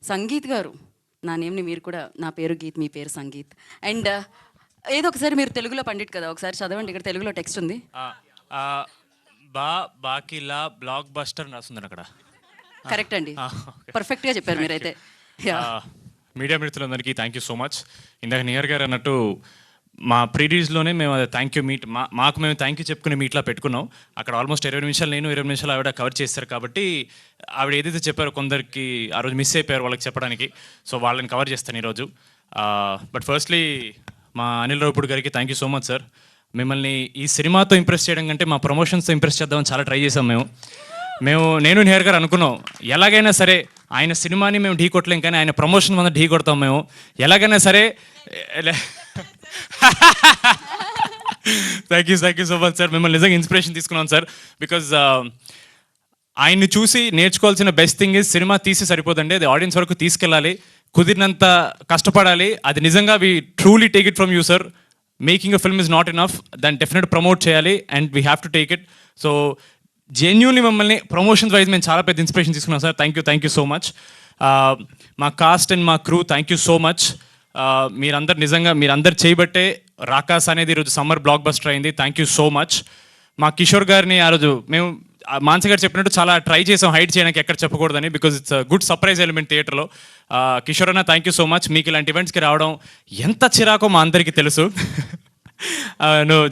సంగీత్ గారు, నా నేమ్ని మీరు కూడా, నా పేరు గీత్, మీ పేరు సంగీత్. అండ్ ఏదో ఒకసారి మీరు తెలుగులో పండిట్ కదా, ఒకసారి చదవండి. ఇక్కడ తెలుగులో టెక్స్ట్ ఉంది. బాకిలా బ్లాక్ బస్టర్ రాస్తుంది అక్కడ. కరెక్ట్ అండి, పర్ఫెక్ట్గా చెప్పారు మీరైతే. మీడియా మిత్రులందరికీ థ్యాంక్ యూ సో మచ్. ఇందాక నియర్ గారు అన్నట్టు మా ప్రీరీజ్లోనే మేము అది థ్యాంక్ యూ మీట్ మాకు మేము థ్యాంక్ యూ చెప్పుకునే మీట్లా పెట్టుకున్నాం. అక్కడ ఆల్మోస్ట్ 20 నిమిషాలు నేను, 20 నిమిషాలు ఆవిడ కవర్ చేస్తారు. కాబట్టి ఆవిడ ఏదైతే చెప్పారో కొందరికి ఆ రోజు మిస్ అయిపోయారు వాళ్ళకి చెప్పడానికి, సో వాళ్ళని కవర్ చేస్తాను ఈరోజు. బట్ ఫస్ట్లీ మా అనిల్ రావుపూడి గారికి thank you so much sir. మిమ్మల్ని ఈ సినిమాతో ఇంప్రెస్ చేయడం కంటే మా ప్రమోషన్స్తో ఇంప్రెస్ చేద్దామని చాలా ట్రై చేసాం నేను నియర్ గారు అనుకున్నాం ఎలాగైనా సరే ఆయన సినిమాని మేము ఢీ కొట్టలేం, కానీ ఆయన ప్రమోషన్ వల్ల ఢీ కొడతాం మేము ఎలాగైనా సరే. Thank you so much sir. మిమ్మల్ని నిజంగా ఇన్స్పిరేషన్ తీసుకున్నాం సార్. బికాజ్ ఆయన్ని చూసి నేర్చుకోవాల్సిన బెస్ట్ థింగ్ ఇస్ సినిమా తీసి సరిపోదండి, అది ఆడియన్స్ వరకు తీసుకెళ్ళాలి, కుదిరినంత కష్టపడాలి. అది నిజంగా we truly take it from you sir. Making a film is not enough, దాన్ని డెఫినెట్ ప్రమోట్ చేయాలి and we have to take it. So genuinely మమ్మల్ని ప్రమోషన్స్ వైజ్ మేము చాలా పెద్ద ఇన్స్పిరేషన్ తీసుకున్నాం sir. Thank you so much. మా cost and మా crew thank you so much. మీరందరు చేయబట్టే రాకాస్ అనేది ఈరోజు సమ్మర్ బ్లాక్ బస్టర్ అయింది. Thank you so much. మా కిషోర్ గారిని ఆ రోజు మేము మాన్స గారు చెప్పినట్టు చాలా ట్రై చేసాం హైడ్ చేయడానికి, ఎక్కడ చెప్పకూడదని, because it's good surprise element థియేటర్లో. కిషోర్ అన్న థ్యాంక్ యూ సో మచ్. మీకు ఇలాంటి ఈవెంట్స్కి రావడం ఎంత చిరాకో మా అందరికీ తెలుసు.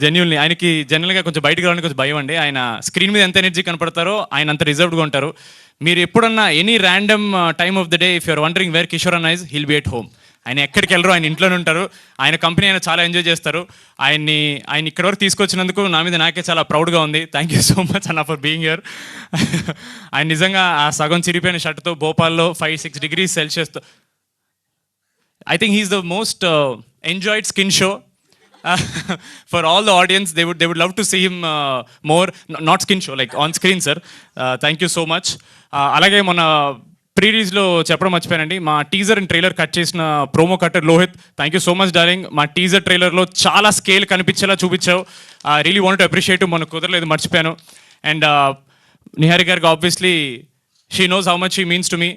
జెన్యున్లీ ఆయనకి జనరల్గా కొంచెం బయటకు రావడానికి కొంచెం భయం అండి. ఆయన స్క్రీన్ మీద ఎంత ఎనర్జీ కనపడతారో ఆయన అంత రిజర్వ్డ్గా ఉంటారు. మీరు ఎప్పుడన్నా any random time of the day if you're wondering where Kishore అన్న is, he'll be at home. ఆయన ఎక్కడికి వెళ్ళరు, ఆయన ఇంట్లోనే ఉంటారు. ఆయన కంపెనీ ఆయన చాలా ఎంజాయ్ చేస్తారు. ఆయన ఇక్కడ వరకు తీసుకొచ్చినందుకు నా మీద నాకే చాలా ప్రౌడ్గా ఉంది. థ్యాంక్ యూ సో మచ్ అన్న ఫర్ బీయింగ్ హియర్. ఆయన నిజంగా ఆ సగం చిరిగిపోయిన షర్ట్తో భోపాల్లో 5-6 degrees Celsiusతో, I think he's the most enjoyed skin show for all the audience. They would love to see him more, not skin show, like on screen sir. Thank you so much. అలాగే మన ప్రీరీజ్లో చెప్పడం మర్చిపోయానండి, మా teaser and trailer cut చేసిన promo cutter Lohit, thank you so much darling. మా teaser ట్రైలర్లో చాలా scale కనిపించేలా చూపించావు. Really want to appreciate. మనకు కుదరలేదు, మర్చిపోయాను. అండ్ నిహారి గారికి obviously she knows how much she means to me.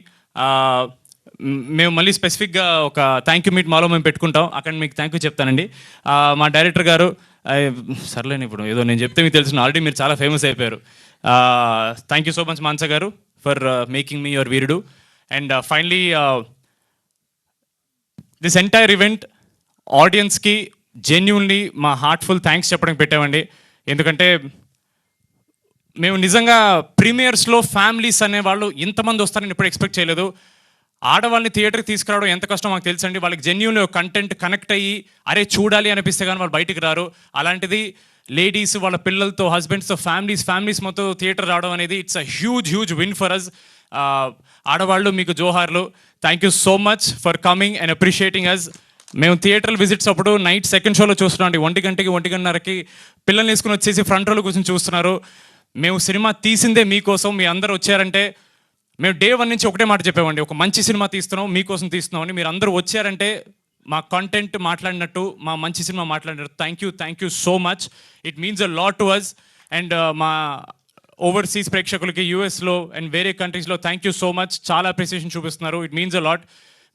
మేము మళ్ళీ స్పెసిఫిక్గా ఒక థ్యాంక్ యూ మీట్ మాలో మేము పెట్టుకుంటాం, అక్కడ మీకు థ్యాంక్ యూ చెప్తానండి. మా డైరెక్టర్ గారు, సర్లేని ఇప్పుడు ఏదో నేను చెప్తే మీకు తెలుసు, ఆల్రెడీ మీరు చాలా ఫేమస్ అయిపోయారు. థ్యాంక్ యూ సో మచ్ మాన్స గారు for making me your Veerudu. And finally this entire event ఆడియన్స్కి జెన్యూన్లీ మా హార్ట్ఫుల్ థ్యాంక్స్ చెప్పడానికి పెట్టామండి. ఎందుకంటే మేము నిజంగా ప్రీమియర్స్లో ఫ్యామిలీస్ అనేవాళ్ళు ఇంతమంది వస్తారని ఎప్పుడు ఎక్స్పెక్ట్ చేయలేదు. ఆడవాళ్ళని థియేటర్కి తీసుకురావడం ఎంత కష్టం మాకు తెలుసండి. వాళ్ళకి జెన్యూన్లీ కంటెంట్ కనెక్ట్ అయ్యి అరే చూడాలి అనిపిస్తే కానీ వాళ్ళు బయటికి రారు. అలాంటిది లేడీస్ వాళ్ళ పిల్లలతో, హస్బెండ్స్తో, ఫ్యామిలీస్ మొత్తం థియేటర్ రావడం అనేది it's a huge win for us. ఆడవాళ్ళు మీకు జోహార్లు. Thank you so much for coming and appreciating us. మేము థియేటర్ విజిట్స్ అప్పుడు నైట్ సెకండ్ షోలో చూస్తున్నాం అండి, 1 గంటకి 1:30కి పిల్లల్ని వేసుకుని వచ్చేసి ఫ్రంట్ రోలో కూర్చొని చూస్తున్నారు. మేము సినిమా తీసిందే మీకోసం, మీ అందరూ వచ్చారంటే. మేము డే 1 నుంచి ఒకటే మాట చెప్పామండి, ఒక మంచి సినిమా తీస్తున్నాం, మీకోసం తీస్తున్నాం అని. మీరు అందరూ వచ్చారంటే మా కంటెంట్ మాట్లాడినట్టు, మా మంచి సినిమా మాట్లాడినట్టు. Thank you so much. It means a lot to us. And మా ఓవర్సీస్ ప్రేక్షకులకి యూఎస్లో అండ్ వేరే కంట్రీస్లో థ్యాంక్ యూ సో మచ్. చాలా అప్రిసియేషన్ చూపిస్తున్నారు. It means a lot.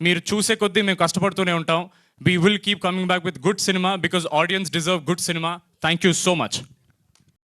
మీరు చూసే కొద్దీ మేము కష్టపడుతూనే ఉంటాం. We will keep coming back with good cinema because audience deserve good cinema. Thank you so much.